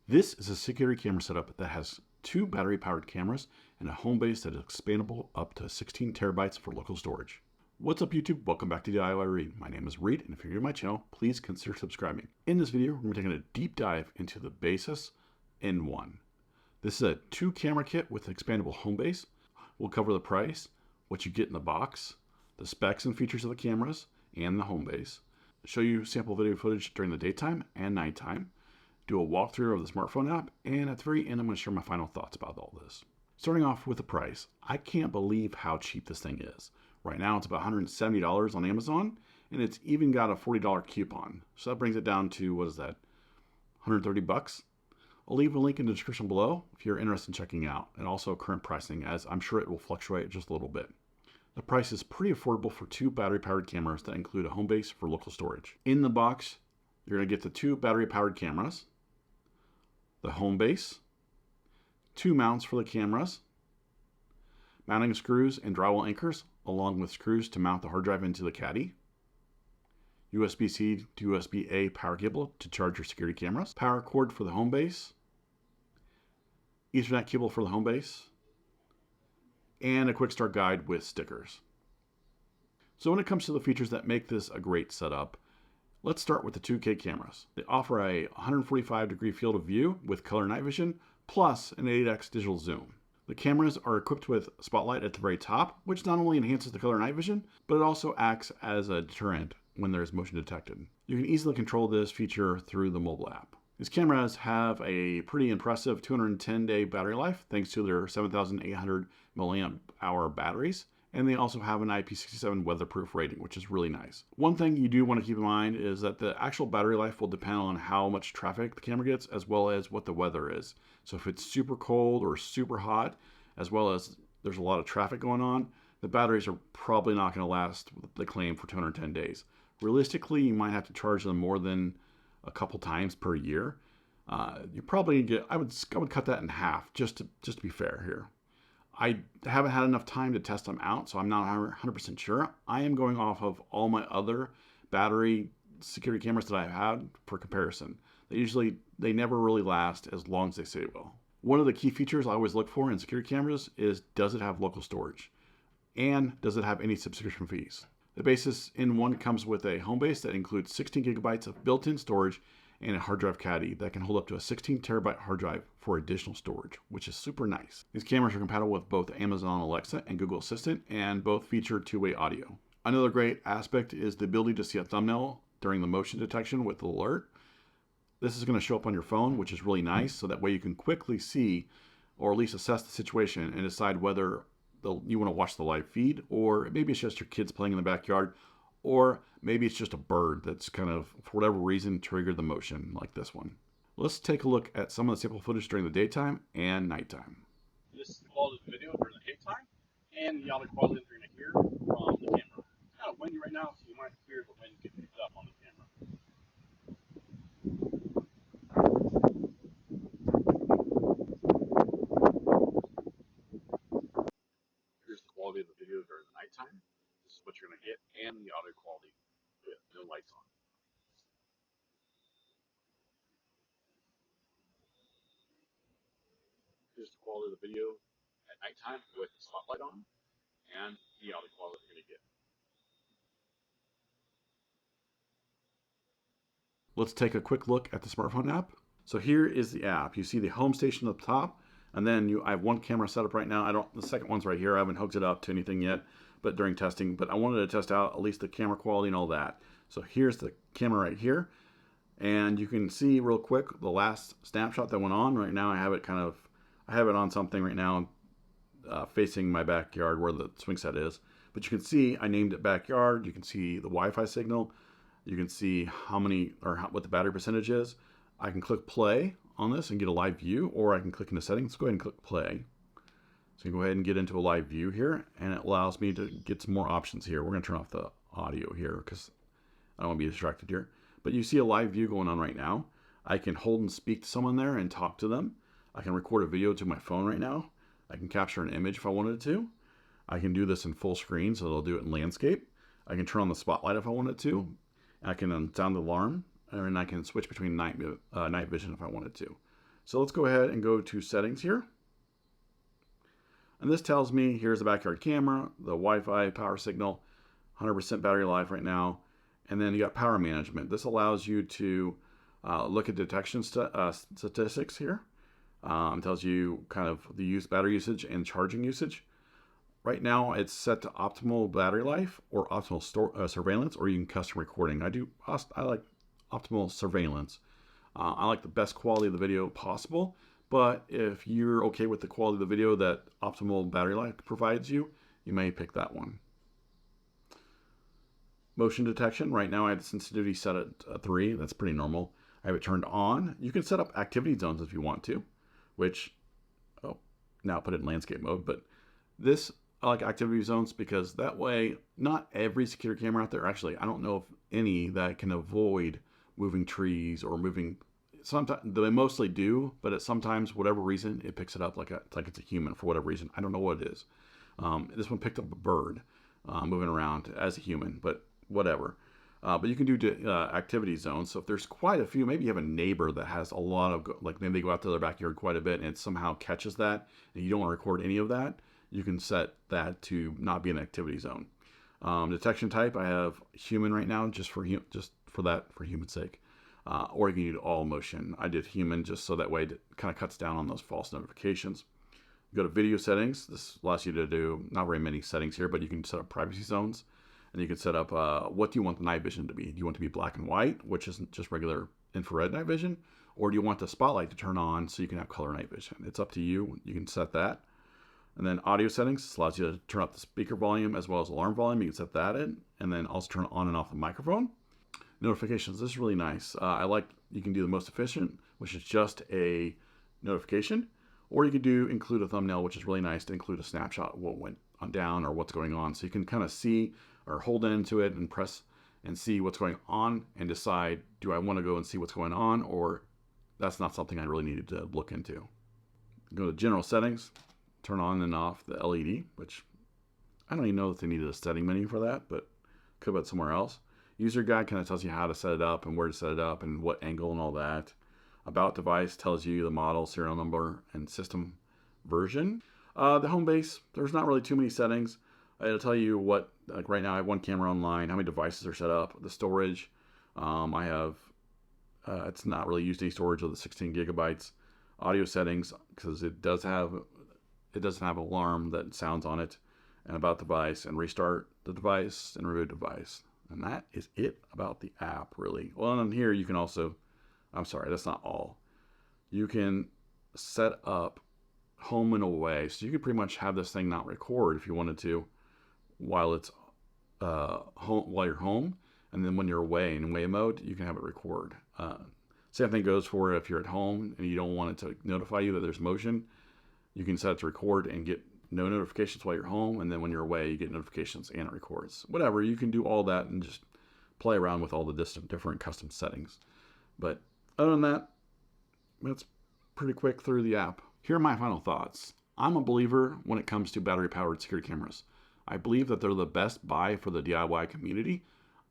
This is a security camera setup that has two battery-powered cameras and a home base that is expandable up to 16 terabytes for local storage. What's up YouTube? Welcome back to DIY Reed. My name is Reed, and if you're new to my channel, please consider subscribing. In this video, we're going to be taking a deep dive into the Baseus N1. This is a 2-camera kit with expandable home base. We'll cover the price, what you get in the box, the specs and features of the cameras, and the home base. Show you sample video footage during the daytime and nighttime. Do a walkthrough of the smartphone app, and at the very end, I'm going to share my final thoughts about all this. Starting off with the price, I can't believe how cheap this thing is. Right now, it's about $170 on Amazon, and it's even got a $40 coupon. So that brings it down to, what is that, 130 bucks? I'll leave a link in the description below if you're interested in checking out, and also current pricing, as I'm sure it will fluctuate just a little bit. The price is pretty affordable for 2 battery-powered cameras that include a home base for local storage. In the box, you're going to get the 2 battery-powered cameras, the home base, 2 mounts for the cameras, mounting screws and drywall anchors, along with screws to mount the hard drive into the caddy, USB-C to USB-A power cable to charge your security cameras, power cord for the home base, Ethernet cable for the home base, and a quick start guide with stickers. So when it comes to the features that make this a great setup, let's start with the 2K cameras. They offer a 145-degree field of view with color night vision, plus an 8x digital zoom. The cameras are equipped with a spotlight at the very top, which not only enhances the color night vision, but it also acts as a deterrent when there's motion detected. You can easily control this feature through the mobile app. These cameras have a pretty impressive 210-day battery life, thanks to their 7,800 milliamp hour batteries. And they also have an IP67 weatherproof rating, which is really nice. One thing you do want to keep in mind is that the actual battery life will depend on how much traffic the camera gets, as well as what the weather is. So if it's super cold or super hot, as well as there's a lot of traffic going on, the batteries are probably not going to last the claim for 210 days. Realistically, you might have to charge them more than a couple times per year. You're probably going to get, I would cut that in half just to be fair here. I haven't had enough time to test them out, so I'm not 100% sure. I am going off of all my other battery security cameras that I've had for comparison. They never really last as long as they say it will. One of the key features I always look for in security cameras is, does it have local storage? And does it have any subscription fees? The Baseus N1 comes with a home base that includes 16 gigabytes of built-in storage and a hard drive caddy that can hold up to a 16 terabyte hard drive for additional storage, which is super nice. These cameras are compatible with both Amazon Alexa and Google Assistant, and both feature two-way audio. Another great aspect is the ability to see a thumbnail during the motion detection with the alert. This is going to show up on your phone, which is really nice, so that way you can quickly see, or at least assess the situation and decide whether you want to watch the live feed, or maybe it's just your kids playing in the backyard, or maybe it's just a bird that's kind of, for whatever reason, triggered the motion like this one. Let's take a look at some of the sample footage during the daytime and nighttime. This is the quality of the video during the daytime, and the audio quality that you're going to hear from the camera. It's kind of windy right now, so you might hear the wind get picked up on the camera. Here's the quality of the video during the nighttime. This is what you're going to get, and the audio quality with no lights on. Here's the quality of the video at nighttime with the spotlight on, and the audio quality you're going to get. Let's take a quick look at the smartphone app. So here is the app. You see the home station at the top, and then I have one camera set up right now. The second one's right here. I haven't hooked it up to anything yet, but during testing. But I wanted to test out at least the camera quality and all that. So here's the camera right here, and you can see real quick the last snapshot that went on. Right now I have it on something right now facing my backyard where the swing set is. But you can see I named it backyard. You can see the Wi-Fi signal. You can see what the battery percentage is. I can click play on this and get a live view, or I can click into settings. Let's go ahead and click play. So you can go ahead and get into a live view here, and it allows me to get some more options here. We're going to turn off the audio here because I don't want to be distracted here. But you see a live view going on right now. I can hold and speak to someone there and talk to them. I can record a video to my phone right now. I can capture an image if I wanted to. I can do this in full screen, so it'll do it in landscape. I can turn on the spotlight if I wanted to. I can sound the alarm, and I can switch between night vision if I wanted to. So let's go ahead and go to settings here. And this tells me here's the backyard camera, the Wi-Fi power signal, 100% battery life right now. And then you got power management. This allows you to look at detection statistics here. It tells you kind of the battery usage and charging usage. Right now it's set to optimal battery life or optimal surveillance, or you can custom recording. I like optimal surveillance. I like the best quality of the video possible, but if you're okay with the quality of the video that optimal battery life provides you, you may pick that one. Motion detection, right now I have the sensitivity set at 3, that's pretty normal. I have it turned on. You can set up activity zones if you want to, which, now put it in landscape mode, but this, I like activity zones because that way, not every security camera out there, actually, I don't know of any that can avoid moving trees or moving. Sometimes they mostly do, but sometimes, whatever reason, it picks it up like it's a human for whatever reason. I don't know what it is. This one picked up a bird moving around as a human, but whatever. But you can do activity zones. So if there's quite a few, maybe you have a neighbor that has a lot of, like maybe they go out to their backyard quite a bit and it somehow catches that, and you don't want to record any of that, you can set that to not be an activity zone. Detection type, I have human right now, just for human's sake. Or you can do all motion. I did human just so that way it kind of cuts down on those false notifications. You go to video settings. This allows you to do not very many settings here, but you can set up privacy zones. And you can set up what do you want the night vision to be? Do you want it to be black and white, which isn't just regular infrared night vision? Or do you want the spotlight to turn on so you can have color night vision? It's up to you. You can set that. And then audio settings, this allows you to turn up the speaker volume as well as alarm volume. You can set that in. And then also turn on and off the microphone. Notifications, this is really nice. You can do the most efficient, which is just a notification. Or you can include a thumbnail, which is really nice to include a snapshot of what went on down or what's going on. So you can kind of see or hold into it and press and see what's going on and decide, do I want to go and see what's going on, or that's not something I really needed to look into. Go to general settings, turn on and off the LED, which I don't even know if they needed a setting menu for that, but could have been somewhere else. User guide kind of tells you how to set it up and where to set it up and what angle and all that. About device tells you the model, serial number, and system version. The home base, there's not really too many settings. It'll tell you what, like right now I have one camera online, how many devices are set up, the storage. I have, it's not really used any storage of the 16 gigabytes. Audio settings, because it doesn't have an alarm that sounds on it. And about device, and restart the device and remove device. And that is it about the app, really. Well, and here you can also, I'm sorry, that's not all. You can set up home and away. So you could pretty much have this thing not record if you wanted to while it's while you're home. And then when you're away in away mode, you can have it record. Same thing goes for if you're at home and you don't want it to notify you that there's motion. You can set it to record and get no notifications while you're home, and then when you're away, you get notifications and it records. Whatever, you can do all that and just play around with all the different custom settings. But other than that, that's pretty quick through the app. Here are my final thoughts. I'm a believer when it comes to battery-powered security cameras. I believe that they're the best buy for the DIY community.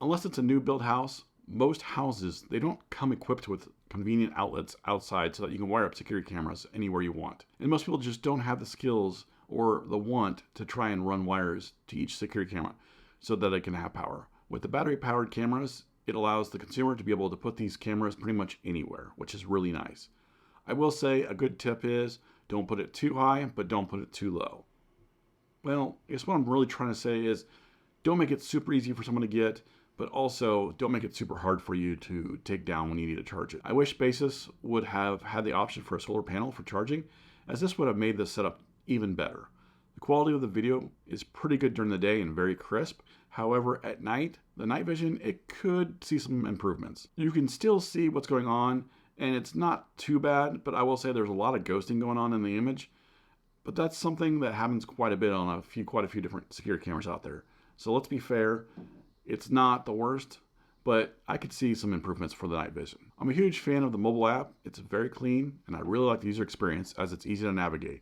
Unless it's a new build house, most houses, they don't come equipped with convenient outlets outside so that you can wire up security cameras anywhere you want. And most people just don't have the skills or the want to try and run wires to each security camera so that it can have power. With the battery-powered cameras, it allows the consumer to be able to put these cameras pretty much anywhere, which is really nice. I will say a good tip is don't put it too high, but don't put it too low. Well, I guess what I'm really trying to say is don't make it super easy for someone to get, but also don't make it super hard for you to take down when you need to charge it. I wish Baseus would have had the option for a solar panel for charging, as this would have made this setup even better. The quality of the video is pretty good during the day and very crisp. However, at night, the night vision, it could see some improvements. You can still see what's going on, and it's not too bad, but I will say there's a lot of ghosting going on in the image. But that's something that happens quite a bit on quite a few different security cameras out there. So let's be fair, it's not the worst, but I could see some improvements for the night vision. I'm a huge fan of the mobile app. It's very clean, and I really like the user experience as it's easy to navigate.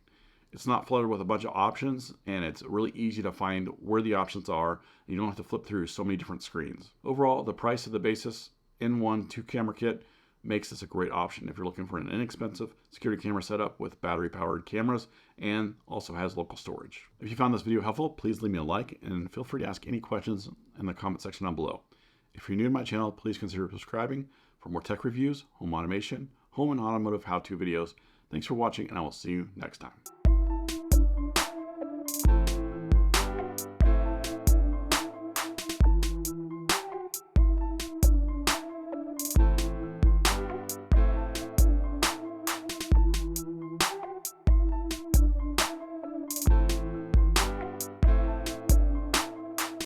It's not flooded with a bunch of options, and it's really easy to find where the options are, and you don't have to flip through so many different screens. Overall, the price of the Baseus N1 2-camera kit makes this a great option if you're looking for an inexpensive security camera setup with battery-powered cameras and also has local storage. If you found this video helpful, please leave me a like and feel free to ask any questions in the comment section down below. If you're new to my channel, please consider subscribing for more tech reviews, home automation, home and automotive how-to videos. Thanks for watching, and I will see you next time.